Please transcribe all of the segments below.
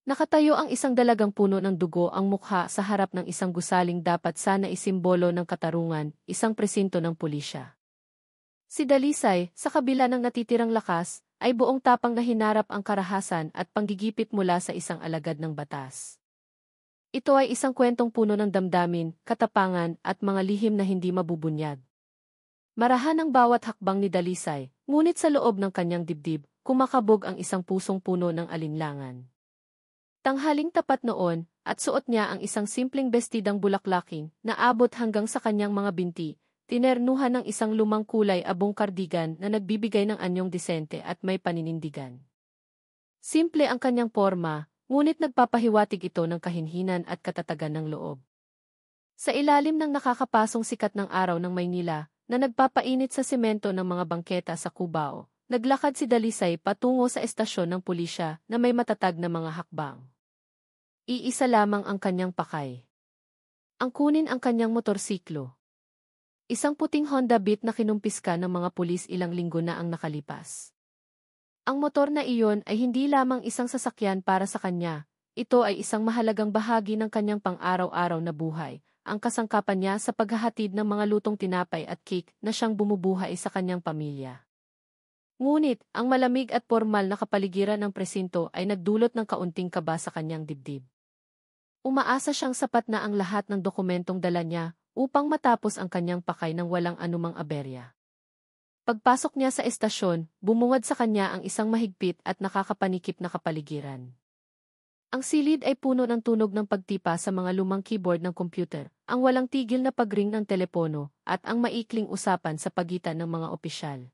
Nakatayo ang isang dalagang puno ng dugo ang mukha sa harap ng isang gusaling dapat sana isimbolo ng katarungan, isang presinto ng pulisya. Si Dalisay, sa kabila ng natitirang lakas, ay buong tapang na hinarap ang karahasan at panggigipit mula sa isang alagad ng batas. Ito ay isang kwentong puno ng damdamin, katapangan at mga lihim na hindi mabubunyag. Marahan ang bawat hakbang ni Dalisay, ngunit sa loob ng kanyang dibdib, kumakabog ang isang pusong puno ng alinlangan. Tanghaling tapat noon, at suot niya ang isang simpleng bestidang bulaklaking na abot hanggang sa kanyang mga binti, tinernuhan ng isang lumang kulay abong kardigan na nagbibigay ng anyong disente at may paninindigan. Simple ang kanyang porma, ngunit nagpapahiwatig ito ng kahinhinan at katatagan ng loob. Sa ilalim ng nakakapasong sikat ng araw ng Maynila, na nagpapainit sa semento ng mga bangketa sa Cubao, naglakad si Dalisay patungo sa estasyon ng pulisya na may matatag na mga hakbang. Iisa lamang ang kanyang pakay. Ang kunin ang kanyang motorsiklo. Isang puting Honda Beat na kinumpiska ng mga pulis ilang linggo na ang nakalipas. Ang motor na iyon ay hindi lamang isang sasakyan para sa kanya, ito ay isang mahalagang bahagi ng kanyang pang-araw-araw na buhay, ang kasangkapan niya sa paghahatid ng mga lutong tinapay at cake na siyang bumubuhay sa kanyang pamilya. Ngunit, ang malamig at formal na kapaligiran ng presinto ay nagdulot ng kaunting kaba sa kanyang dibdib. Umaasa siyang sapat na ang lahat ng dokumentong dala niya upang matapos ang kanyang pakay ng walang anumang aberya. Pagpasok niya sa estasyon, bumungad sa kanya ang isang mahigpit at nakakapanikip na kapaligiran. Ang silid ay puno ng tunog ng pagtipa sa mga lumang keyboard ng computer, ang walang tigil na pagring ng telepono, at ang maikling usapan sa pagitan ng mga opisyal.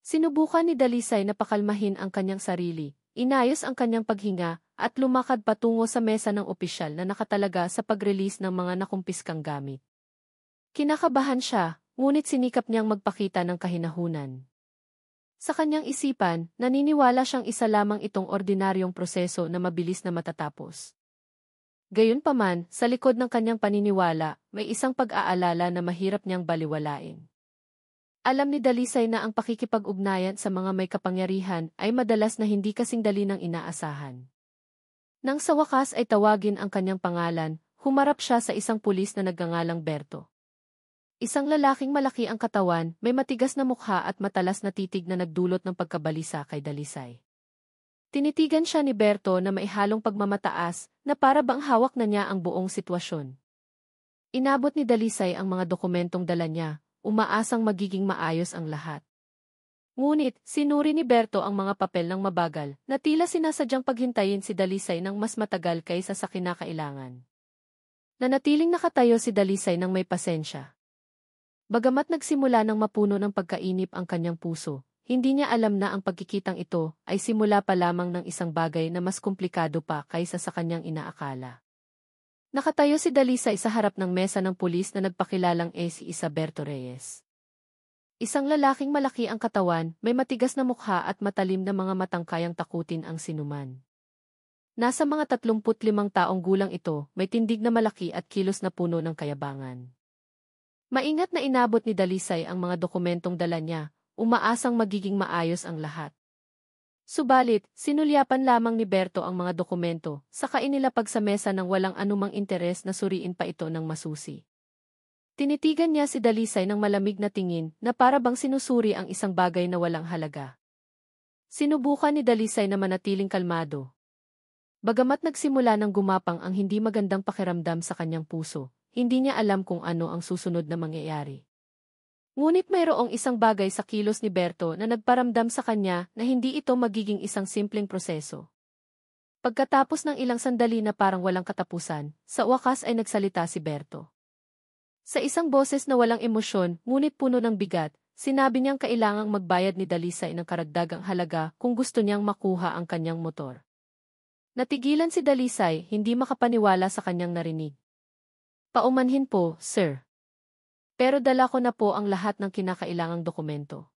Sinubukan ni Dalisay na pakalmahin ang kanyang sarili, inayos ang kanyang paghinga, at lumakad patungo sa mesa ng opisyal na nakatalaga sa pag-release ng mga nakumpiskang gamit. Kinakabahan siya, ngunit sinikap niyang magpakita ng kahinahunan. Sa kanyang isipan, naniniwala siyang isa lamang itong ordinaryong proseso na mabilis na matatapos. Gayunpaman, sa likod ng kanyang paniniwala, may isang pag-aalala na mahirap niyang baliwalain. Alam ni Dalisay na ang pakikipag-ugnayan sa mga may kapangyarihan ay madalas na hindi kasing dali ng inaasahan. Nang sa wakas ay tawagin ang kanyang pangalan, humarap siya sa isang pulis na nagngangalang Berto. Isang lalaking malaki ang katawan, may matigas na mukha at matalas na titig na nagdulot ng pagkabalisa kay Dalisay. Tinitigan siya ni Berto na may halong pagmamataas, na para bang hawak na niya ang buong sitwasyon. Inabot ni Dalisay ang mga dokumentong dala niya, umaasang magiging maayos ang lahat. Ngunit, sinuri ni Berto ang mga papel ng mabagal, na tila sinasadyang paghintayin si Dalisay ng mas matagal kaysa sa kinakailangan. Nanatiling nakatayo si Dalisay ng may pasensya. Bagamat nagsimula ng mapuno ng pagkainip ang kanyang puso, hindi niya alam na ang pagkikitang ito ay simula pa lamang ng isang bagay na mas komplikado pa kaysa sa kanyang inaakala. Nakatayo si Dalisay sa harap ng mesa ng pulis na nagpakilalang si Isaberto Reyes. Isang lalaking malaki ang katawan, may matigas na mukha at matalim na mga matang kayang takutin ang sinuman. Nasa mga 35 taong gulang ito, may tindig na malaki at kilos na puno ng kayabangan. Maingat na inabot ni Dalisay ang mga dokumentong dala niya, umaasang magiging maayos ang lahat. Subalit, sinulyapan lamang ni Berto ang mga dokumento, saka inilapag sa mesa ng walang anumang interes na suriin pa ito ng masusi. Tinitigan niya si Dalisay ng malamig na tingin na para bang sinusuri ang isang bagay na walang halaga. Sinubukan ni Dalisay na manatiling kalmado. Bagamat nagsimula ng gumapang ang hindi magandang pakiramdam sa kanyang puso, hindi niya alam kung ano ang susunod na mangyayari. Ngunit mayroong isang bagay sa kilos ni Berto na nagparamdam sa kanya na hindi ito magiging isang simpleng proseso. Pagkatapos ng ilang sandali na parang walang katapusan, sa wakas ay nagsalita si Berto. Sa isang boses na walang emosyon, ngunit puno ng bigat, sinabi niyang kailangang magbayad ni Dalisay ng karagdagang halaga kung gusto niyang makuha ang kanyang motor. Natigilan si Dalisay, hindi makapaniwala sa kanyang narinig. Paumanhin po, sir. Pero dala ko na po ang lahat ng kinakailangang dokumento.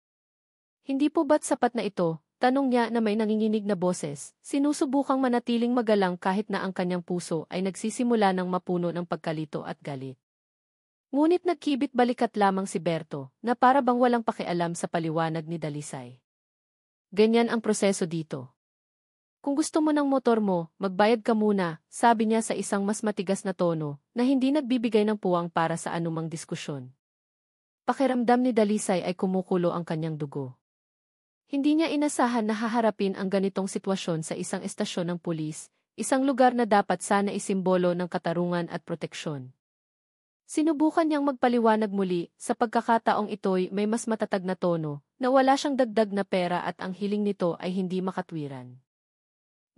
Hindi po ba't sapat na ito? Tanong niya na may nanginginig na boses, sinusubukang manatiling magalang kahit na ang kanyang puso ay nagsisimula ng mapuno ng pagkalito at galit. Ngunit nagkibit balikat lamang si Berto, na para bang walang pakialam sa paliwanag ni Dalisay. Ganyan ang proseso dito. Kung gusto mo ng motor mo, magbayad ka muna, sabi niya sa isang mas matigas na tono, na hindi nagbibigay ng puwang para sa anumang diskusyon. Pakiramdam ni Dalisay ay kumukulo ang kanyang dugo. Hindi niya inasahan na haharapin ang ganitong sitwasyon sa isang estasyon ng pulis, isang lugar na dapat sana isimbolo ng katarungan at proteksyon. Sinubukan niyang magpaliwanag muli, sa pagkakataong ito'y may mas matatag na tono, na wala siyang dagdag na pera at ang hiling nito ay hindi makatwiran.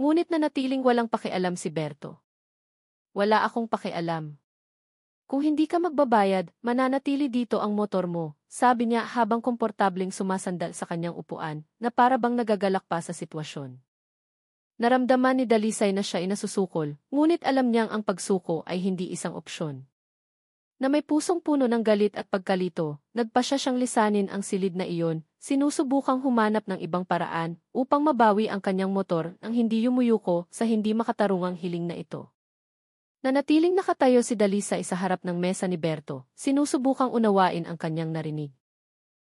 Ngunit nanatiling walang pakialam si Berto. Wala akong pakialam. Kung hindi ka magbabayad, mananatili dito ang motor mo, sabi niya habang komportableng sumasandal sa kanyang upuan, na para bang nagagalak pa sa sitwasyon. Naramdaman ni Dalisay na siya ay nasusukol, ngunit alam niyang ang pagsuko ay hindi isang opsyon. Na may pusong puno ng galit at pagkalito, nagpasya siyang lisanin ang silid na iyon, sinusubukang humanap ng ibang paraan upang mabawi ang kanyang motor nang hindi yumuyuko sa hindi makatarungang hiling na ito. Nanatiling nakatayo si Dalisay sa harap ng mesa ni Berto, sinusubukang unawain ang kanyang narinig.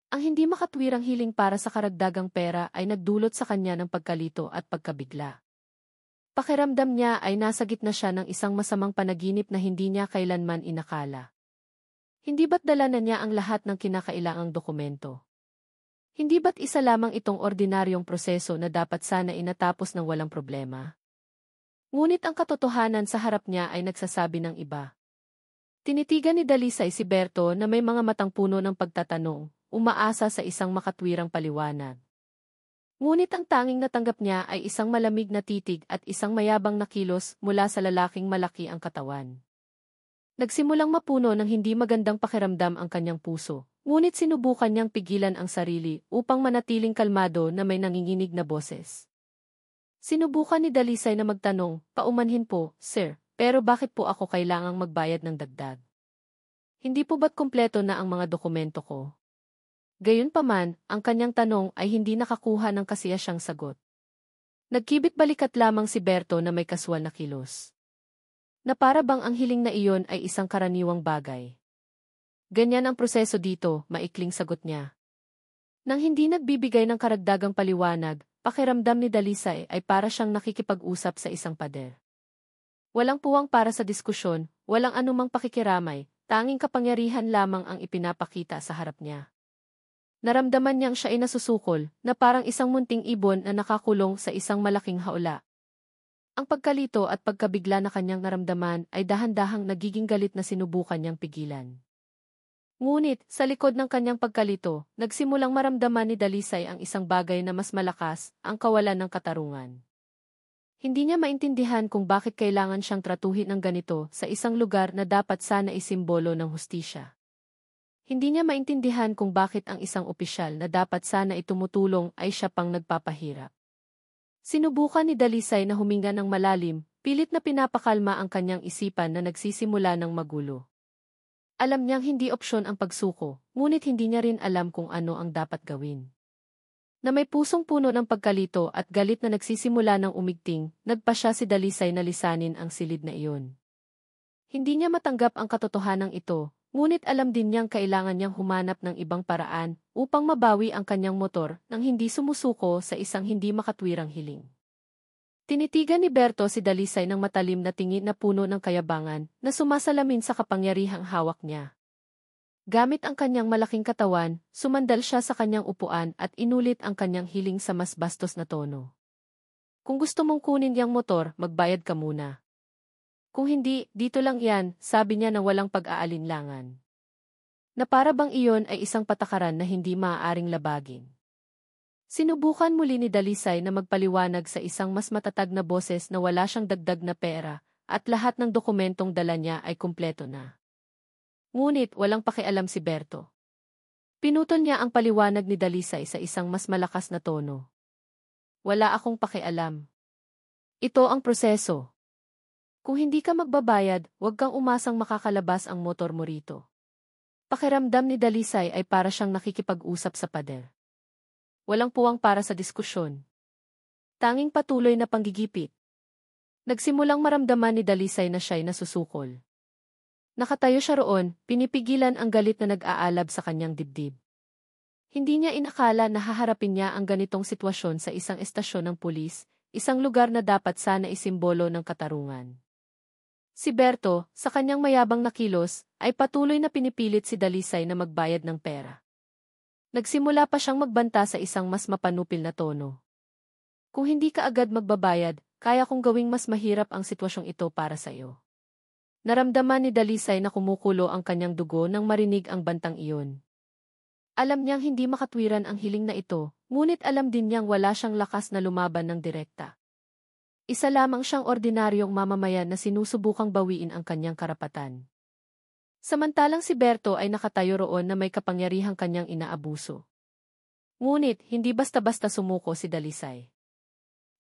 Ang hindi makatwirang hiling para sa karagdagang pera ay nagdulot sa kanya ng pagkalito at pagkabigla. Pakiramdam niya ay nasa gitna siya ng isang masamang panaginip na hindi niya kailanman inakala. Hindi ba't dala na niya ang lahat ng kinakailangang dokumento? Hindi ba't isa lamang itong ordinaryong proseso na dapat sana inatapos ng walang problema? Ngunit ang katotohanan sa harap niya ay nagsasabi ng iba. Tinitigan ni Dalisay si Berto na may mga matang puno ng pagtatanong, umaasa sa isang makatwirang paliwanag. Ngunit ang tanging natanggap niya ay isang malamig na titig at isang mayabang na kilos mula sa lalaking malaki ang katawan. Nagsimulang mapuno ng hindi magandang pakiramdam ang kanyang puso, ngunit sinubukan niyang pigilan ang sarili upang manatiling kalmado na may nanginginig na boses. Sinubukan ni Dalisay na magtanong, paumanhin po, sir, pero bakit po ako kailangang magbayad ng dagdag? Hindi po ba't kumpleto na ang mga dokumento ko? Gayunpaman, ang kanyang tanong ay hindi nakakuha ng kasiyasyang sagot. Nagkibit balikat lamang si Berto na may kaswal na kilos. Na para bang ang hiling na iyon ay isang karaniwang bagay. Ganyan ang proseso dito, maikling sagot niya. Nang hindi nagbibigay ng karagdagang paliwanag, pakiramdam ni Dalisay ay para siyang nakikipag-usap sa isang pader. Walang puwang para sa diskusyon, walang anumang pakikiramay, tanging kapangyarihan lamang ang ipinapakita sa harap niya. Naramdaman niyang siya ay nasusukol, na parang isang munting ibon na nakakulong sa isang malaking haula. Ang pagkalito at pagkabigla na kanyang naramdaman ay dahan-dahang nagiging galit na sinubukan niyang pigilan. Ngunit, sa likod ng kanyang pagkalito, nagsimulang maramdaman ni Dalisay ang isang bagay na mas malakas, ang kawalan ng katarungan. Hindi niya maintindihan kung bakit kailangan siyang tratuhin ng ganito sa isang lugar na dapat sana isimbolo ng hustisya. Hindi niya maintindihan kung bakit ang isang opisyal na dapat sana itumutulong ay siya pang nagpapahirap. Sinubukan ni Dalisay na huminga ng malalim, pilit na pinapakalma ang kanyang isipan na nagsisimula ng magulo. Alam niyang hindi opsyon ang pagsuko, ngunit hindi niya rin alam kung ano ang dapat gawin. Na may pusong puno ng pagkalito at galit na nagsisimula ng umigting, nagpasya si Dalisay na lisanin ang silid na iyon. Hindi niya matanggap ang katotohanang ito, ngunit alam din niyang kailangan niyang humanap ng ibang paraan upang mabawi ang kanyang motor nang hindi sumusuko sa isang hindi makatwirang hiling. Tinitigan ni Berto si Dalisay ng matalim na tingin na puno ng kayabangan na sumasalamin sa kapangyarihang hawak niya. Gamit ang kanyang malaking katawan, sumandal siya sa kanyang upuan at inulit ang kanyang hiling sa mas bastos na tono. Kung gusto mong kunin yang motor, magbayad ka muna. Kung hindi, dito lang yan, sabi niya na walang pag-aalinlangan. Na para bang iyon ay isang patakaran na hindi maaaring labagin. Sinubukan muli ni Dalisay na magpaliwanag sa isang mas matatag na boses na wala siyang dagdag na pera, at lahat ng dokumentong dala niya ay kumpleto na. Ngunit walang pakialam si Berto. Pinutol niya ang paliwanag ni Dalisay sa isang mas malakas na tono. Wala akong pakialam. Ito ang proseso. Kung hindi ka magbabayad, huwag kang umasang makakalabas ang motor mo rito. Pakiramdam ni Dalisay ay para siyang nakikipag-usap sa pader. Walang puwang para sa diskusyon. Tanging patuloy na panggigipit. Nagsimulang maramdaman ni Dalisay na siya'y nasusukol. Nakatayo siya roon, pinipigilan ang galit na nag-aalab sa kanyang dibdib. Hindi niya inakala na haharapin niya ang ganitong sitwasyon sa isang estasyon ng pulis, isang lugar na dapat sana isimbolo ng katarungan. Si Berto, sa kanyang mayabang na kilos, ay patuloy na pinipilit si Dalisay na magbayad ng pera. Nagsimula pa siyang magbanta sa isang mas mapanupil na tono. Kung hindi ka agad magbabayad, kaya kong gawing mas mahirap ang sitwasyong ito para sa iyo. Naramdaman ni Dalisay na kumukulo ang kanyang dugo nang marinig ang bantang iyon. Alam niyang hindi makatwiran ang hiling na ito, ngunit alam din niyang wala siyang lakas na lumaban ng direkta. Isa lamang siyang ordinaryong mamamayan na sinusubukang bawiin ang kanyang karapatan. Samantalang si Berto ay nakatayo roon na may kapangyarihang kanyang inaabuso. Ngunit, hindi basta-basta sumuko si Dalisay.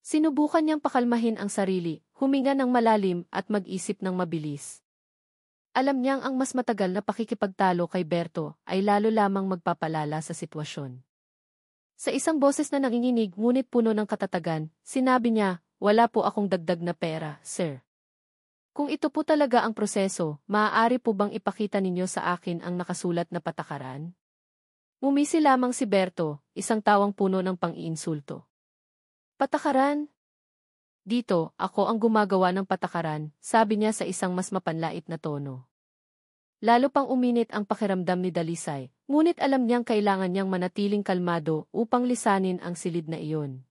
Sinubukan niyang pakalmahin ang sarili, huminga ng malalim at mag-isip ng mabilis. Alam niyang ang mas matagal na pakikipagtalo kay Berto ay lalo lamang magpapalala sa sitwasyon. Sa isang boses na nanginginig ngunit puno ng katatagan, sinabi niya, "Wala po akong dagdag na pera, sir. Kung ito po talaga ang proseso, maaari po bang ipakita ninyo sa akin ang nakasulat na patakaran?" Ngumisi lamang si Berto, isang tawang puno ng pang-iinsulto. "Patakaran? Dito, ako ang gumagawa ng patakaran," sabi niya sa isang mas mapanlait na tono. Lalo pang uminit ang pakiramdam ni Dalisay, ngunit alam niyang kailangan niyang manatiling kalmado upang lisanin ang silid na iyon.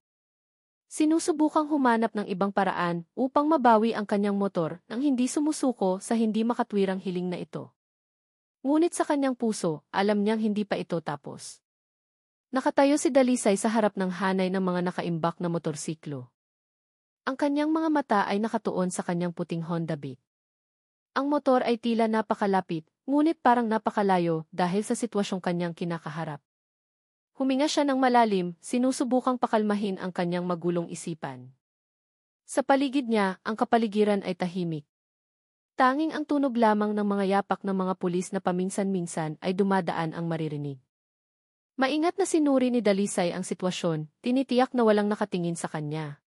Sinusubukang humanap ng ibang paraan upang mabawi ang kanyang motor nang hindi sumusuko sa hindi makatwirang hiling na ito. Ngunit sa kanyang puso, alam niyang hindi pa ito tapos. Nakatayo si Dalisay sa harap ng hanay ng mga nakaimbak na motorsiklo. Ang kanyang mga mata ay nakatuon sa kanyang puting Honda Beat. Ang motor ay tila napakalapit, ngunit parang napakalayo dahil sa sitwasyong kanyang kinakaharap. Huminga siya ng malalim, sinusubukang pakalmahin ang kanyang magulong isipan. Sa paligid niya, ang kapaligiran ay tahimik. Tanging ang tunog lamang ng mga yapak ng mga pulis na paminsan-minsan ay dumadaan ang maririnig. Maingat na sinuri ni Dalisay ang sitwasyon, tinitiyak na walang nakatingin sa kanya.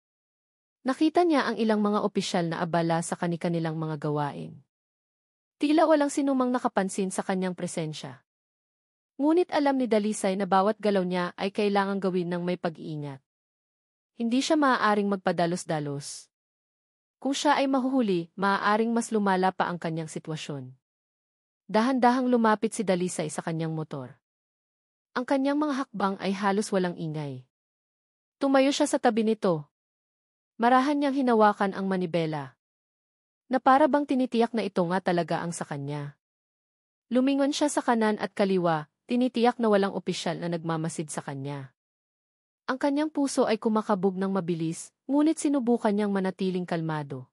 Nakita niya ang ilang mga opisyal na abala sa kani-kanilang mga gawain. Tila walang sinumang nakapansin sa kanyang presensya. Ngunit alam ni Dalisay na bawat galaw niya ay kailangang gawin ng may pag-iingat. Hindi siya maaaring magpadalos-dalos. Kung siya ay mahuhuli, maaaring mas lumala pa ang kanyang sitwasyon. Dahan-dahang lumapit si Dalisay sa kanyang motor. Ang kanyang mga hakbang ay halos walang ingay. Tumayo siya sa tabi nito. Marahan niyang hinawakan ang manibela, na para bang tinitiyak na ito nga talaga ang sa kanya. Lumingon siya sa kanan at kaliwa, tinitiyak na walang opisyal na nagmamasid sa kanya. Ang kanyang puso ay kumakabog ng mabilis, ngunit sinubukan niyang manatiling kalmado.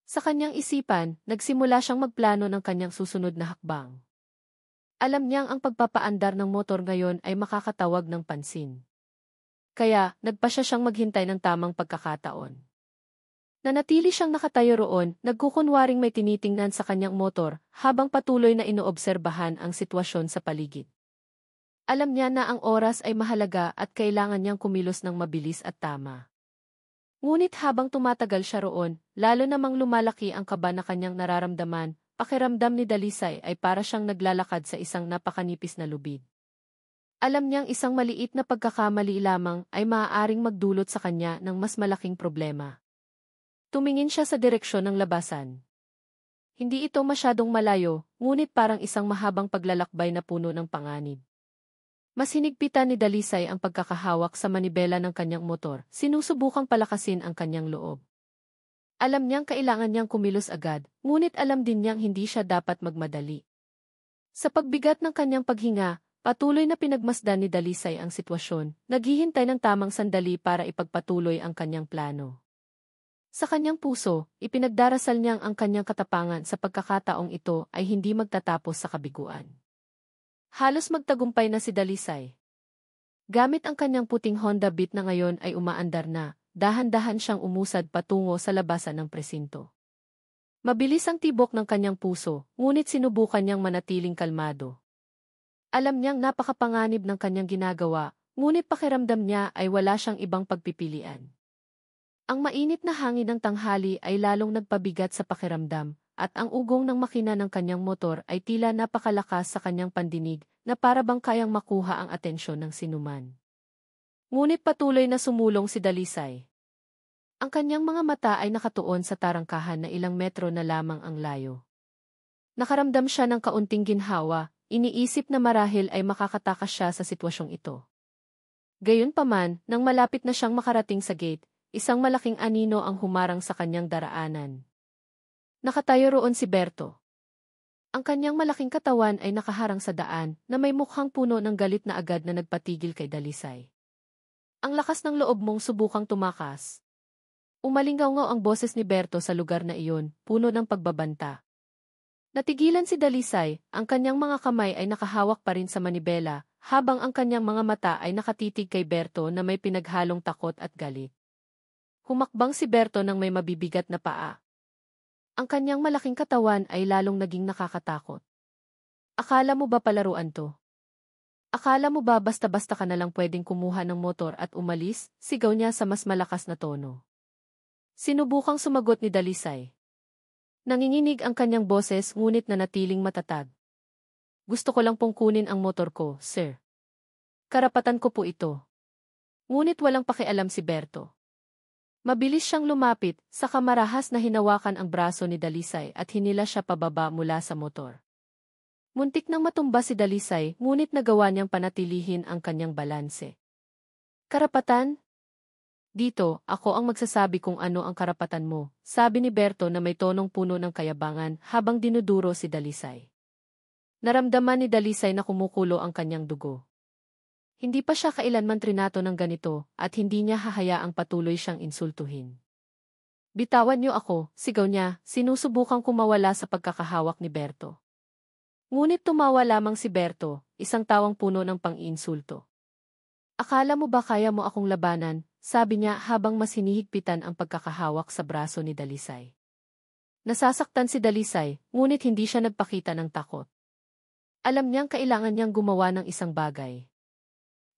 Sa kanyang isipan, nagsimula siyang magplano ng kanyang susunod na hakbang. Alam niyang ang pagpapaandar ng motor ngayon ay makakatawag ng pansin. Kaya, nagpasya siyang maghintay ng tamang pagkakataon. Nanatili siyang nakatayo roon, nagkukunwaring may tinitingnan sa kanyang motor, habang patuloy na inoobserbahan ang sitwasyon sa paligid. Alam niya na ang oras ay mahalaga at kailangan niyang kumilos ng mabilis at tama. Ngunit habang tumatagal siya roon, lalo namang lumalaki ang kaba na kanyang nararamdaman, pakiramdam ni Dalisay ay para siyang naglalakad sa isang napakanipis na lubid. Alam niyang isang maliit na pagkakamali lamang ay maaaring magdulot sa kanya ng mas malaking problema. Tumingin siya sa direksyon ng labasan. Hindi ito masyadong malayo, ngunit parang isang mahabang paglalakbay na puno ng panganib. Mas hinigpitan ni Dalisay ang pagkakahawak sa manibela ng kanyang motor, sinusubukang palakasin ang kanyang loob. Alam niyang kailangan niyang kumilos agad, ngunit alam din niyang hindi siya dapat magmadali. Sa pagbigat ng kanyang paghinga, patuloy na pinagmasdan ni Dalisay ang sitwasyon, naghihintay ng tamang sandali para ipagpatuloy ang kanyang plano. Sa kanyang puso, ipinagdarasal niyang ang kanyang katapangan sa pagkakataong ito ay hindi magtatapos sa kabiguan. Halos magtagumpay na si Dalisay. Gamit ang kanyang puting Honda Beat na ngayon ay umaandar na, dahan-dahan siyang umusad patungo sa labasan ng presinto. Mabilis ang tibok ng kanyang puso, ngunit sinubukan niyang manatiling kalmado. Alam niyang napakapanganib ng kanyang ginagawa, ngunit pakiramdam niya ay wala siyang ibang pagpipilian. Ang mainit na hangin ng tanghali ay lalong nagpabigat sa pakiramdam, at ang ugong ng makina ng kanyang motor ay tila napakalakas sa kanyang pandinig na para bang kayang makuha ang atensyon ng sinuman. Ngunit patuloy na sumulong si Dalisay. Ang kanyang mga mata ay nakatuon sa tarangkahan na ilang metro na lamang ang layo. Nakaramdam siya ng kaunting ginhawa, iniisip na marahil ay makakatakas siya sa sitwasyong ito. Gayunpaman, nang malapit na siyang makarating sa gate, isang malaking anino ang humarang sa kanyang daraanan. Nakatayo roon si Berto. Ang kanyang malaking katawan ay nakaharang sa daan na may mukhang puno ng galit na agad na nagpatigil kay Dalisay. Ang lakas ng loob mong subukang tumakas. Umalingaw-ngaw ang boses ni Berto sa lugar na iyon, puno ng pagbabanta. Natigilan si Dalisay, ang kanyang mga kamay ay nakahawak pa rin sa manibela, habang ang kanyang mga mata ay nakatitig kay Berto na may pinaghalong takot at galit. Humakbang si Berto ng may mabibigat na paa. Ang kanyang malaking katawan ay lalong naging nakakatakot. Akala mo ba palaruan to? Akala mo ba basta-basta ka na lang pwedeng kumuha ng motor at umalis? Sigaw niya sa mas malakas na tono. Sinubukang sumagot ni Dalisay. Nanginginig ang kanyang boses ngunit nanatiling matatag. Gusto ko lang pong kunin ang motor ko, sir. Karapatan ko po ito. Ngunit walang pakialam si Berto. Mabilis siyang lumapit, saka marahas na hinawakan ang braso ni Dalisay at hinila siya pababa mula sa motor. Muntik nang matumba si Dalisay, ngunit nagawa niyang panatilihin ang kanyang balanse. Karapatan? Dito, ako ang magsasabi kung ano ang karapatan mo, sabi ni Berto na may tonong puno ng kayabangan habang dinuduro si Dalisay. Naramdaman ni Dalisay na kumukulo ang kanyang dugo. Hindi pa siya kailanman trinato ng ganito at hindi niya hahayaang patuloy siyang insultuhin. Bitawan niyo ako, sigaw niya, sinusubukang kumawala sa pagkakahawak ni Berto. Ngunit tumawa lamang si Berto, isang tawang puno ng pang-iinsulto. Akala mo ba kaya mo akong labanan? Sabi niya habang mas hinihigpitan ang pagkakahawak sa braso ni Dalisay. Nasasaktan si Dalisay, ngunit hindi siya nagpakita ng takot. Alam niyang kailangan niyang gumawa ng isang bagay.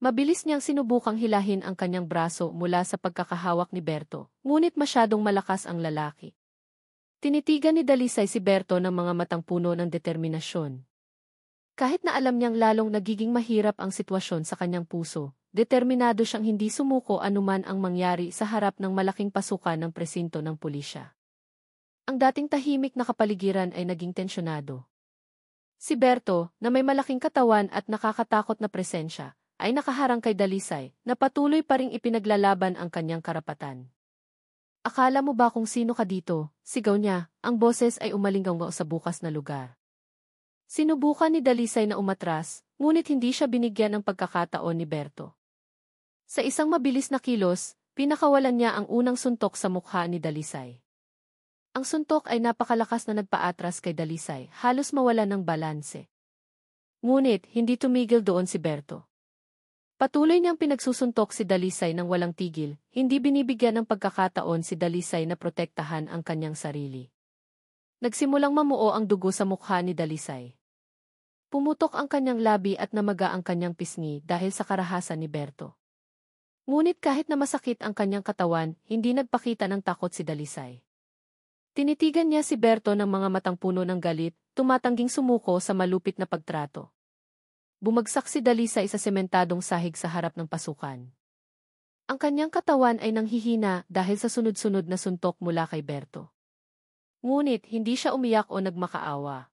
Mabilis niyang sinubukang hilahin ang kanyang braso mula sa pagkakahawak ni Berto, ngunit masyadong malakas ang lalaki. Tinitigan ni Dalisay si Berto ng mga matang puno ng determinasyon. Kahit na alam niyang lalong nagiging mahirap ang sitwasyon sa kanyang puso, determinado siyang hindi sumuko anuman ang mangyari sa harap ng malaking pasukan ng presinto ng pulisya. Ang dating tahimik na kapaligiran ay naging tensyonado. Si Berto, na may malaking katawan at nakakatakot na presensya, ay nakaharang kay Dalisay, na patuloy pa ring ipinaglalaban ang kanyang karapatan. Akala mo ba kung sino ka dito? Sigaw niya, ang boses ay umalingaw sa bukas na lugar. Sinubukan ni Dalisay na umatras, ngunit hindi siya binigyan ng pagkakataon ni Berto. Sa isang mabilis na kilos, pinakawalan niya ang unang suntok sa mukha ni Dalisay. Ang suntok ay napakalakas na nagpaatras kay Dalisay, halos mawala ng balanse. Ngunit, hindi tumigil doon si Berto. Patuloy niyang pinagsusuntok si Dalisay ng walang tigil, hindi binibigyan ng pagkakataon si Dalisay na protektahan ang kanyang sarili. Nagsimulang mamuo ang dugo sa mukha ni Dalisay. Pumutok ang kanyang labi at namaga ang kanyang pisngi dahil sa karahasan ni Berto. Ngunit kahit na masakit ang kanyang katawan, hindi nagpakita ng takot si Dalisay. Tinitigan niya si Berto ng mga matang puno ng galit, tumatangging sumuko sa malupit na pagtrato. Bumagsak si Dalisay sa sementadong sahig sa harap ng pasukan. Ang kanyang katawan ay nanghihina dahil sa sunod-sunod na suntok mula kay Berto. Ngunit hindi siya umiyak o nagmakaawa.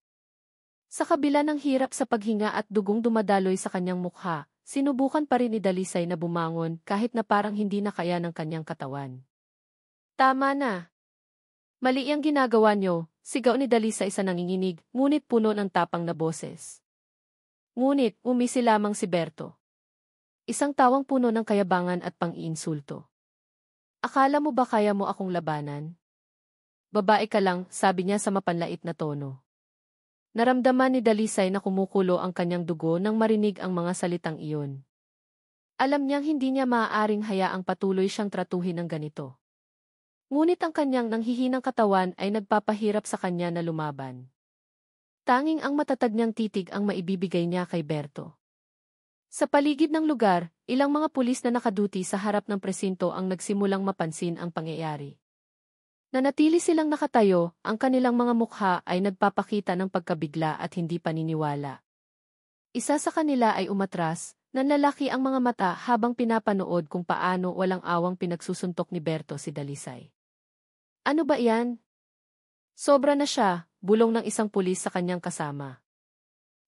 Sa kabila ng hirap sa paghinga at dugong dumadaloy sa kanyang mukha, sinubukan pa rin ni Dalisay na bumangon kahit na parang hindi na kaya ng kanyang katawan. Tama na. Mali ang ginagawa niyo, sigaw ni Dalisay sa nanginginig, ngunit puno ng tapang na boses. Ngunit, umisi lamang si Berto. Isang tawang puno ng kayabangan at pang-iinsulto. Akala mo ba kaya mo akong labanan? Babae ka lang, sabi niya sa mapanlait na tono. Naramdaman ni Dalisay na kumukulo ang kanyang dugo nang marinig ang mga salitang iyon. Alam niyang hindi niya maaaring hayaang patuloy siyang tratuhin ng ganito. Ngunit ang kanyang nanghihinang katawan ay nagpapahirap sa kanya na lumaban. Tanging ang matatag niyang titig ang maibibigay niya kay Berto. Sa paligid ng lugar, ilang mga pulis na nakaduty sa harap ng presinto ang nagsimulang mapansin ang pangyayari. Nanatili silang nakatayo, ang kanilang mga mukha ay nagpapakita ng pagkabigla at hindi paniniwala. Isa sa kanila ay umatras, Nanlalaki ang mga mata habang pinapanood kung paano walang awang pinagsusuntok ni Berto si Dalisay. Ano ba yan? Sobra na siya, bulong ng isang pulis sa kanyang kasama.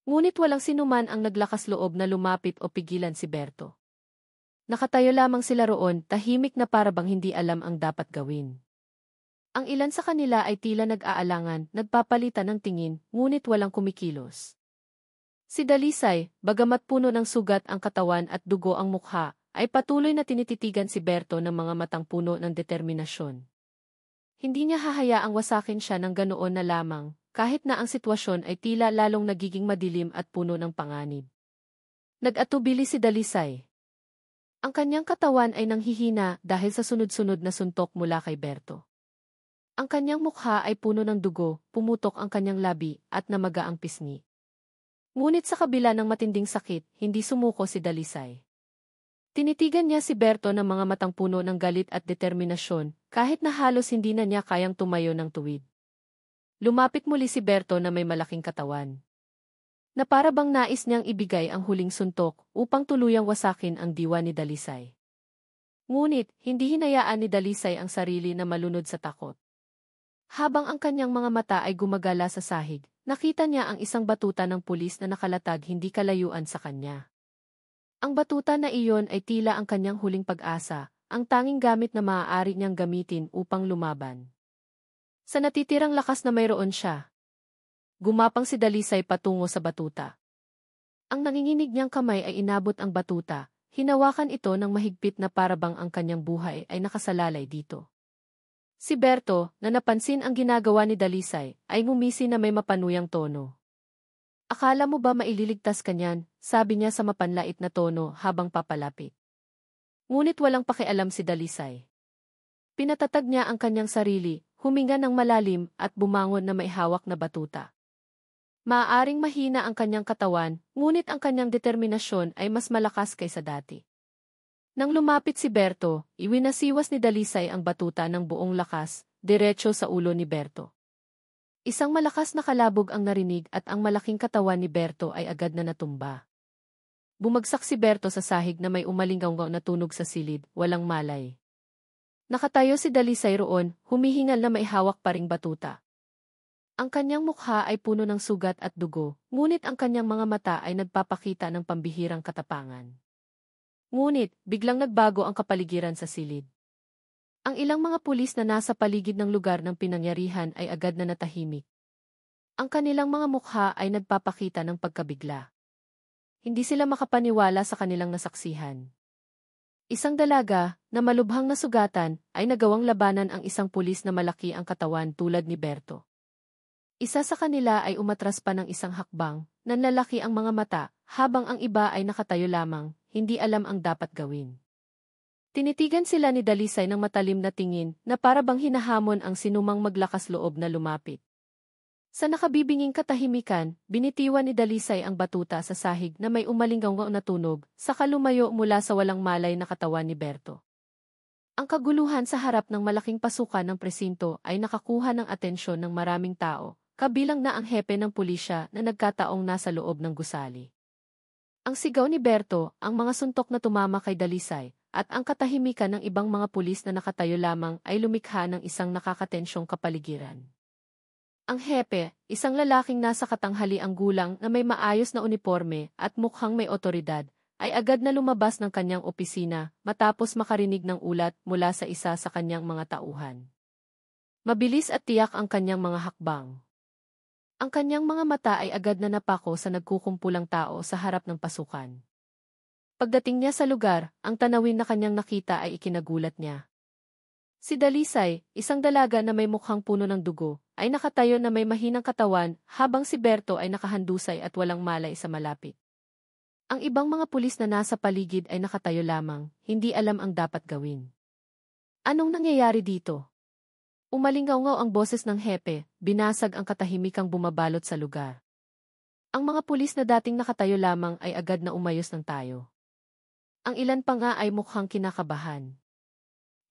Ngunit walang sinuman ang naglakas loob na lumapit o pigilan si Berto. Nakatayo lamang sila roon, tahimik na parabang hindi alam ang dapat gawin. Ang ilan sa kanila ay tila nag-aalangan, nagpapalitan ng tingin, ngunit walang kumikilos. Si Dalisay, bagamat puno ng sugat ang katawan at dugo ang mukha, ay patuloy na tinititigan si Berto ng mga matang puno ng determinasyon. Hindi niya hahayaang wasakin siya ng ganoon na lamang, kahit na ang sitwasyon ay tila lalong nagiging madilim at puno ng panganib. Nag-atubili si Dalisay. Ang kanyang katawan ay nanghihina dahil sa sunod-sunod na suntok mula kay Berto. Ang kanyang mukha ay puno ng dugo, pumutok ang kanyang labi at namaga ang pisngi. Ngunit sa kabila ng matinding sakit, hindi sumuko si Dalisay. Tinitigan niya si Berto ng mga matang puno ng galit at determinasyon, kahit na halos hindi na niya kayang tumayo ng tuwid. Lumapit muli si Berto na may malaking katawan. Na para bang nais niyang ibigay ang huling suntok upang tuluyang wasakin ang diwa ni Dalisay. Ngunit, hindi hinayaan ni Dalisay ang sarili na malunod sa takot. Habang ang kanyang mga mata ay gumagala sa sahig, nakita niya ang isang batuta ng pulis na nakalatag hindi kalayuan sa kanya. Ang batuta na iyon ay tila ang kanyang huling pag-asa, ang tanging gamit na maaari niyang gamitin upang lumaban. Sa natitirang lakas na mayroon siya, gumapang si Dalisay patungo sa batuta. Ang nanginginig niyang kamay ay inabot ang batuta, hinawakan ito ng mahigpit na parabang ang kanyang buhay ay nakasalalay dito. Si Berto, na napansin ang ginagawa ni Dalisay, ay ngumisi na may mapanuyang tono. Akala mo ba maililigtas ka niyan? Sabi niya sa mapanlait na tono habang papalapit. Ngunit walang pakialam si Dalisay. Pinatatag niya ang kanyang sarili, huminga ng malalim at bumangon na may hawak na batuta. Maaaring mahina ang kanyang katawan, ngunit ang kanyang determinasyon ay mas malakas kaysa dati. Nang lumapit si Berto, iwinasiwas ni Dalisay ang batuta ng buong lakas, diretso sa ulo ni Berto. Isang malakas na kalabog ang narinig at ang malaking katawan ni Berto ay agad na natumba. Bumagsak si Berto sa sahig na may umalinggaw na tunog sa silid, walang malay. Nakatayo si Dalisay roon, humihingal na may hawak pa ring batuta. Ang kanyang mukha ay puno ng sugat at dugo, ngunit ang kanyang mga mata ay nagpapakita ng pambihirang katapangan. Ngunit, biglang nagbago ang kapaligiran sa silid. Ang ilang mga pulis na nasa paligid ng lugar ng pinangyarihan ay agad na natahimik. Ang kanilang mga mukha ay nagpapakita ng pagkabigla. Hindi sila makapaniwala sa kanilang nasaksihan. Isang dalaga, na malubhang nasugatan, ay nagawang labanan ang isang pulis na malaki ang katawan tulad ni Berto. Isa sa kanila ay umatras pa ng isang hakbang, nanlalaki ang mga mata, habang ang iba ay nakatayo lamang, hindi alam ang dapat gawin. Tinitigan sila ni Dalisay ng matalim na tingin na para bang hinahamon ang sinumang maglakas loob na lumapit. Sa nakabibinging katahimikan, binitiwan ni Dalisay ang batuta sa sahig na may umalinggaw na tunog, saka lumayo mula sa walang malay na katawan ni Berto. Ang kaguluhan sa harap ng malaking pasukan ng presinto ay nakakuha ng atensyon ng maraming tao, kabilang na ang hepe ng pulisya na nagkataong nasa loob ng gusali. Ang sigaw ni Berto, ang mga suntok na tumama kay Dalisay, at ang katahimikan ng ibang mga pulis na nakatayo lamang ay lumikha ng isang nakakatensyong kapaligiran. Ang hepe, isang lalaking nasa katanghaliang gulang na may maayos na uniporme at mukhang may otoridad, ay agad na lumabas ng kanyang opisina matapos makarinig ng ulat mula sa isa sa kanyang mga tauhan. Mabilis at tiyak ang kanyang mga hakbang. Ang kanyang mga mata ay agad na napako sa nagkukumpulang tao sa harap ng pasukan. Pagdating niya sa lugar, ang tanawin na kanyang nakita ay ikinagulat niya. Si Dalisay, isang dalaga na may mukhang puno ng dugo, ay nakatayo na may mahinang katawan habang si Berto ay nakahandusay at walang malay sa malapit. Ang ibang mga pulis na nasa paligid ay nakatayo lamang, hindi alam ang dapat gawin. Anong nangyayari dito? Umalingaw-ngaw ang boses ng hepe, binasag ang katahimikang bumabalot sa lugar. Ang mga pulis na dating nakatayo lamang ay agad na umayos ng tayo. Ang ilan pa nga ay mukhang kinakabahan.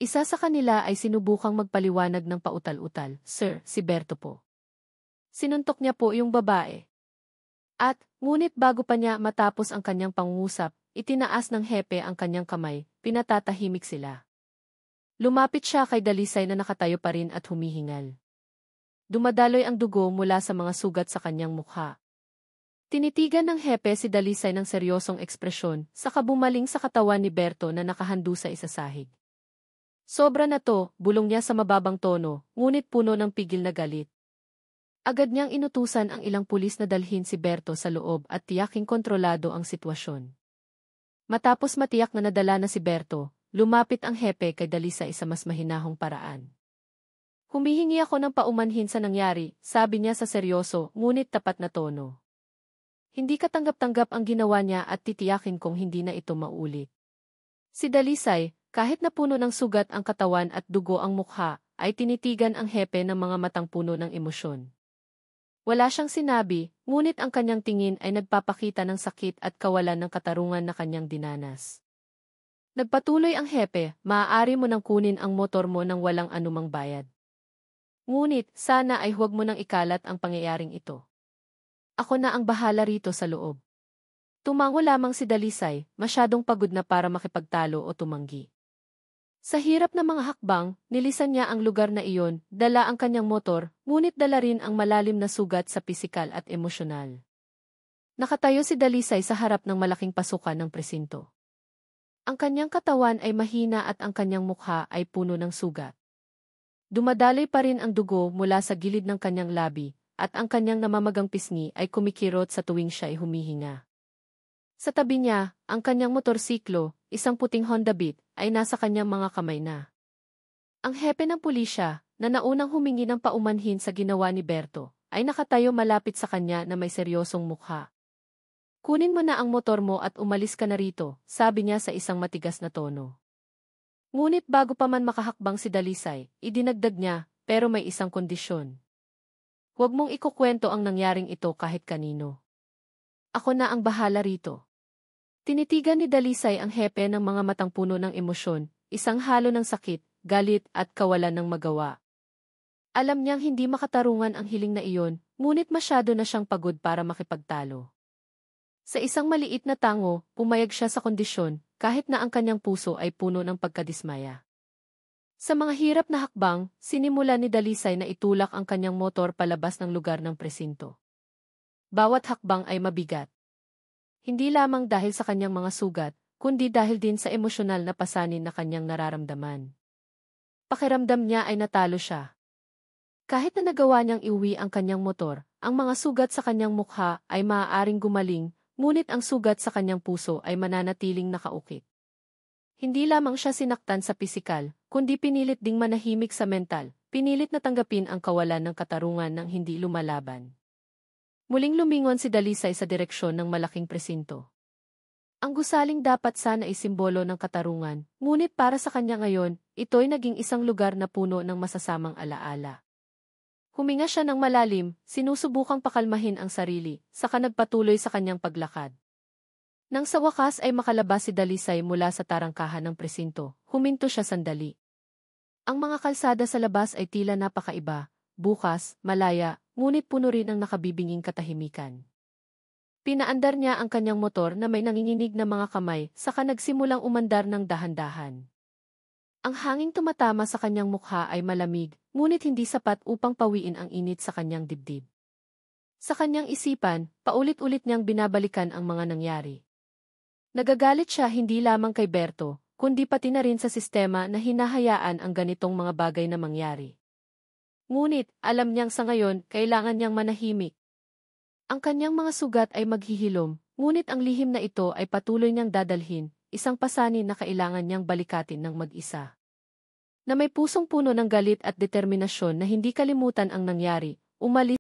Isa sa kanila ay sinubukang magpaliwanag ng pautal-utal, "Sir, si Berto po." Sinuntok niya po yung babae. At, ngunit bago pa niya matapos ang kanyang pangungusap, itinaas ng hepe ang kanyang kamay, pinatatahimik sila. Lumapit siya kay Dalisay na nakatayo pa rin at humihingal. Dumadaloy ang dugo mula sa mga sugat sa kanyang mukha. Tinitigan ng hepe si Dalisay ng seryosong ekspresyon, saka bumaling sa katawan ni Berto na nakahandu sa isasahig. Sobra na to, bulong niya sa mababang tono, ngunit puno ng pigil na galit. Agad niyang inutusan ang ilang pulis na dalhin si Berto sa loob at tiyaking kontrolado ang sitwasyon. Matapos matiyak na nadala na si Berto, lumapit ang hepe kay Dalisay sa mas mahinahong paraan. Humihingi ako ng paumanhin sa nangyari, sabi niya sa seryoso, ngunit tapat na tono. Hindi katanggap-tanggap ang ginawa niya at titiyakin kong hindi na ito maulit. Si Dalisay, kahit na puno ng sugat ang katawan at dugo ang mukha, ay tinitigan ang hepe ng mga matang puno ng emosyon. Wala siyang sinabi, ngunit ang kanyang tingin ay nagpapakita ng sakit at kawalan ng katarungan na kanyang dinanas. Nagpatuloy ang hepe, maaari mo nang kunin ang motor mo nang walang anumang bayad. Ngunit, sana ay huwag mo nang ikalat ang pangyayaring ito. Ako na ang bahala rito sa loob. Tumango lamang si Dalisay, masyadong pagod na para makipagtalo o tumanggi. Sa hirap na mga hakbang, nilisan niya ang lugar na iyon, dala ang kanyang motor, ngunit dala rin ang malalim na sugat sa pisikal at emosyonal. Nakatayo si Dalisay sa harap ng malaking pasukan ng presinto. Ang kanyang katawan ay mahina at ang kanyang mukha ay puno ng sugat. Dumadaloy pa rin ang dugo mula sa gilid ng kanyang labi, at ang kanyang namamagang pisngi ay kumikirot sa tuwing siya ay humihinga. Sa tabi niya, ang kanyang motorsiklo, isang puting Honda Beat, ay nasa kanyang mga kamay na. Ang hepe ng pulisya, na naunang humingi ng paumanhin sa ginawa ni Berto, ay nakatayo malapit sa kanya na may seryosong mukha. Kunin mo na ang motor mo at umalis ka na rito, sabi niya sa isang matigas na tono. Ngunit bago pa man makahakbang si Dalisay, idinagdag niya, pero may isang kondisyon. Huwag mong ikukwento ang nangyaring ito kahit kanino. Ako na ang bahala rito. Tinitigan ni Dalisay ang hepe ng mga matang puno ng emosyon, isang halo ng sakit, galit at kawalan ng magawa. Alam niyang hindi makatarungan ang hiling na iyon, ngunit masyado na siyang pagod para makipagtalo. Sa isang maliit na tango, pumayag siya sa kondisyon, kahit na ang kanyang puso ay puno ng pagkadismaya. Sa mga hirap na hakbang, sinimula ni Dalisay na itulak ang kanyang motor palabas ng lugar ng presinto. Bawat hakbang ay mabigat. Hindi lamang dahil sa kanyang mga sugat, kundi dahil din sa emosyonal na pasanin na kanyang nararamdaman. Pakiramdam niya ay natalo siya. Kahit na nagawa niyang iuwi ang kanyang motor, ang mga sugat sa kanyang mukha ay maaaring gumaling, ngunit ang sugat sa kanyang puso ay mananatiling nakaukit. Hindi lamang siya sinaktan sa pisikal, kundi pinilit ding manahimik sa mental, pinilit na tanggapin ang kawalan ng katarungan ng hindi lumalaban. Muling lumingon si Dalisay sa direksyon ng malaking presinto. Ang gusaling dapat sana ay simbolo ng katarungan, ngunit para sa kanya ngayon, ito'y naging isang lugar na puno ng masasamang alaala. Huminga siya ng malalim, sinusubukang pakalmahin ang sarili, saka nagpatuloy sa kanyang paglakad. Nang sa wakas ay makalabas si Dalisay mula sa tarangkahan ng presinto, huminto siya sandali. Ang mga kalsada sa labas ay tila napakaiba, bukas, malaya, ngunit puno rin ang nakabibinging katahimikan. Pinaandar niya ang kanyang motor na may nanginginig na mga kamay, saka nagsimulang umandar ng dahan-dahan. Ang hanging tumatama sa kanyang mukha ay malamig, ngunit hindi sapat upang pawiin ang init sa kanyang dibdib. Sa kanyang isipan, paulit-ulit niyang binabalikan ang mga nangyari. Nagagalit siya hindi lamang kay Berto, kundi pati na rin sa sistema na hinahayaan ang ganitong mga bagay na mangyari. Ngunit, alam niyang sa ngayon, kailangan niyang manahimik. Ang kanyang mga sugat ay maghihilom, ngunit ang lihim na ito ay patuloy niyang dadalhin, isang pasanin na kailangan niyang balikatin ng mag-isa. Na may pusong puno ng galit at determinasyon na hindi kalimutan ang nangyari, umalis